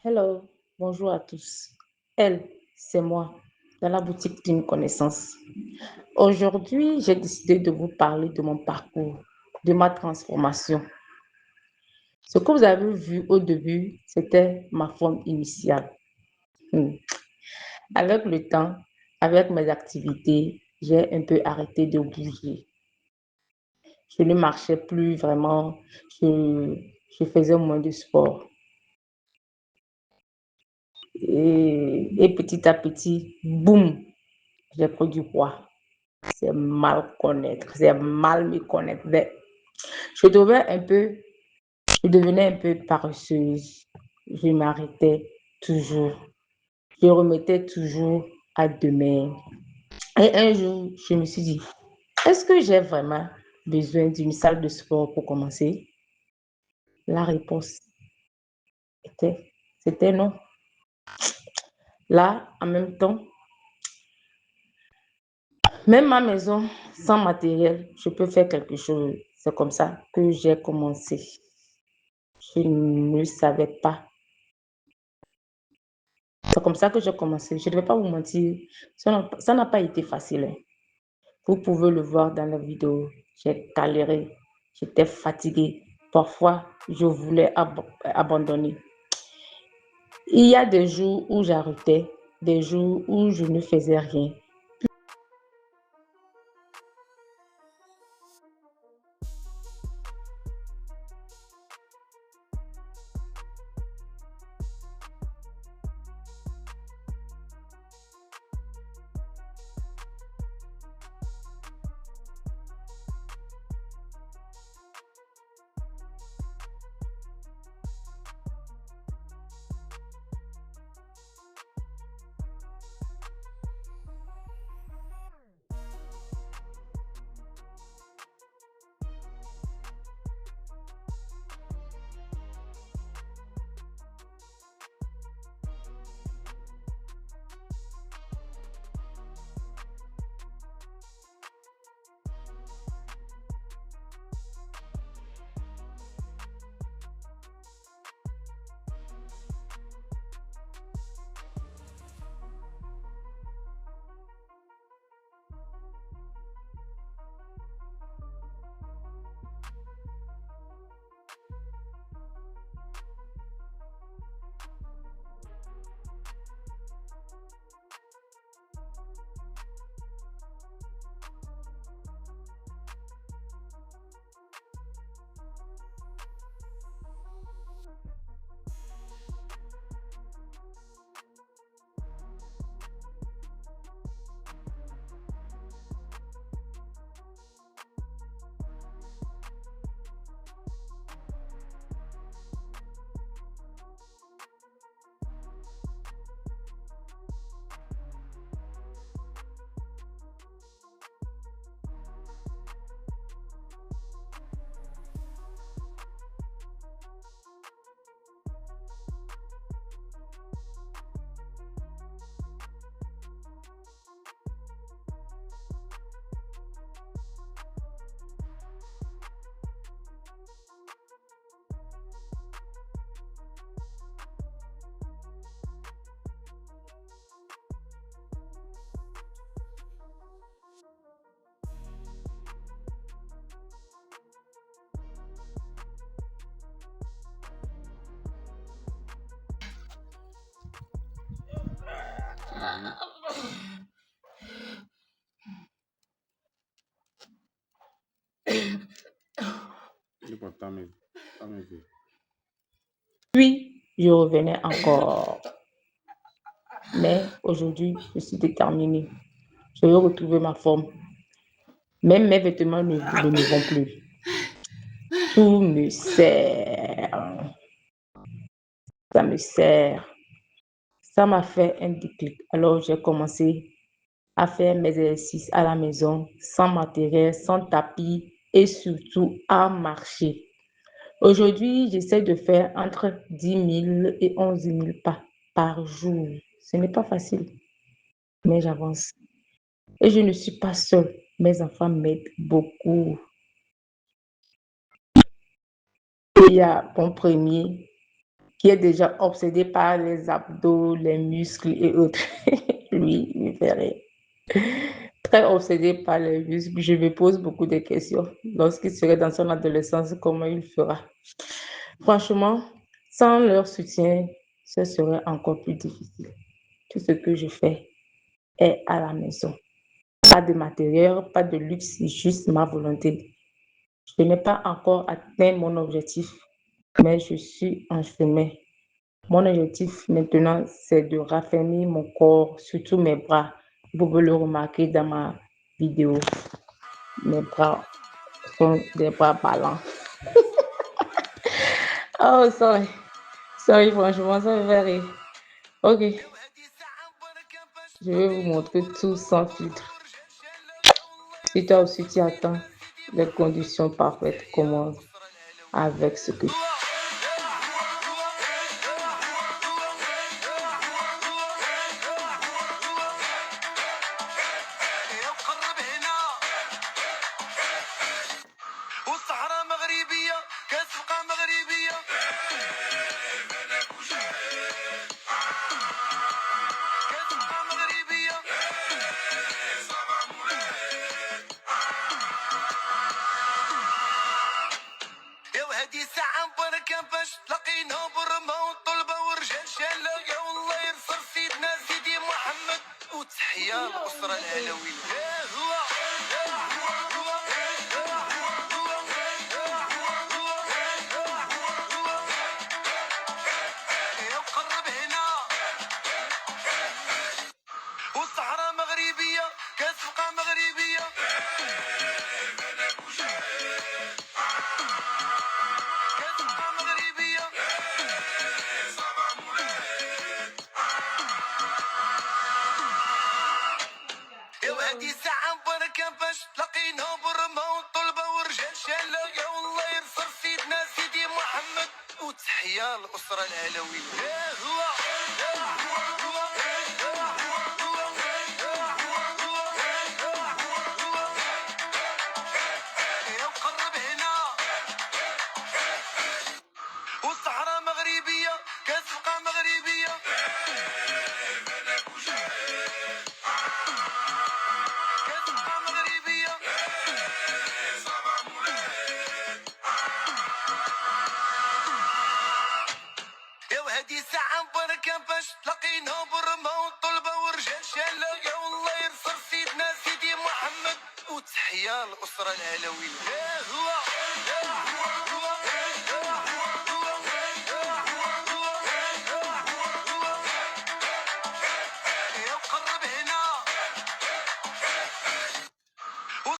Hello, bonjour à tous. Elle, c'est moi, dans la boutique d'une connaissance. Aujourd'hui, j'ai décidé de vous parler de mon parcours, de ma transformation. Ce que vous avez vu au début, c'était ma forme initiale. Hmm. Avec le temps, avec mes activités, j'ai un peu arrêté de bouger. Je ne marchais plus vraiment, je, je faisais moins de sport. Et petit à petit, boum, j'ai pris du poids. C'est mal connaître, c'est mal me connaître. Je devenais un peu, je devenais un peu paresseuse. Je m'arrêtais toujours. Je remettais toujours à demain. Et un jour, je me suis dit, est-ce que j'ai vraiment besoin d'une salle de sport pour commencer? La réponse était, c'était non. Là, en même temps, même ma maison, sans matériel, je peux faire quelque chose. C'est comme ça que j'ai commencé. Je ne savais pas. C'est comme ça que j'ai commencé. Je ne vais pas vous mentir, ça n'a pas été facile, hein. Vous pouvez le voir dans la vidéo. J'ai galéré, j'étais fatiguée. Parfois, je voulais abandonner. Il y a des jours où j'arrêtais, des jours où je ne faisais rien. Puis, je revenais encore. Mais aujourd'hui, je suis déterminée. Je veux retrouver ma forme. Même mes vêtements ne vont plus. Tout me sert. Ça me sert. Ça m'a fait un déclic. Alors, j'ai commencé à faire mes exercices à la maison, sans matériel, sans tapis et surtout à marcher. Aujourd'hui, j'essaie de faire entre 10 000 et 11 000 pas par jour. Ce n'est pas facile, mais j'avance. Et je ne suis pas seule. Mes enfants m'aident beaucoup. Il y a mon premier qui est déjà obsédé par les abdos, les muscles et autres. Lui, il me fait rire. Très obsédé par les muscles, je me pose beaucoup de questions. Lorsqu'il serait dans son adolescence, comment il fera? Franchement, sans leur soutien, ce serait encore plus difficile. Tout ce que je fais est à la maison. Pas de matériel, pas de luxe, juste ma volonté. Je n'ai pas encore atteint mon objectif, mais je suis en chemin. Mon objectif maintenant, c'est de raffermir mon corps, surtout mes bras. Vous pouvez le remarquer dans ma vidéo. Mes bras sont des bras ballants. Oh, sorry. Sorry, franchement, ça me fait rire. Ok, je vais vous montrer tout sans filtre. Si toi aussi tu attends les conditions parfaites, commence avec ce que والصحراء مغربية كتبقى مغربية كتبقى مغربية يا وهدي ساعة مباركة باش تلاقينا برمة والطلبة ورجال شالة يا والله ينصر سيدنا سيدي محمد وتحية الأسرة العلوية يا هو يا مقرب هنا والصحراء مغربية كتبقى مغربية كتبقى مغربية يا وهدي ساعة مباركة باش تلاقينا برمة والطلبة ورجال شالة يا والله ينصر سيدنا سيدي محمد وتحية الأسرة العلوية يا هو يا مقرب هنا والصحراء مغربية كتبقى مغربية كتبقى مغربية يا وهدي ساعة مباركة باش تلاقينا برمة والطلبة ورجال شالة يا والله ينصر سيدنا سيدي محمد وتحية الأسرة العلوية يا هو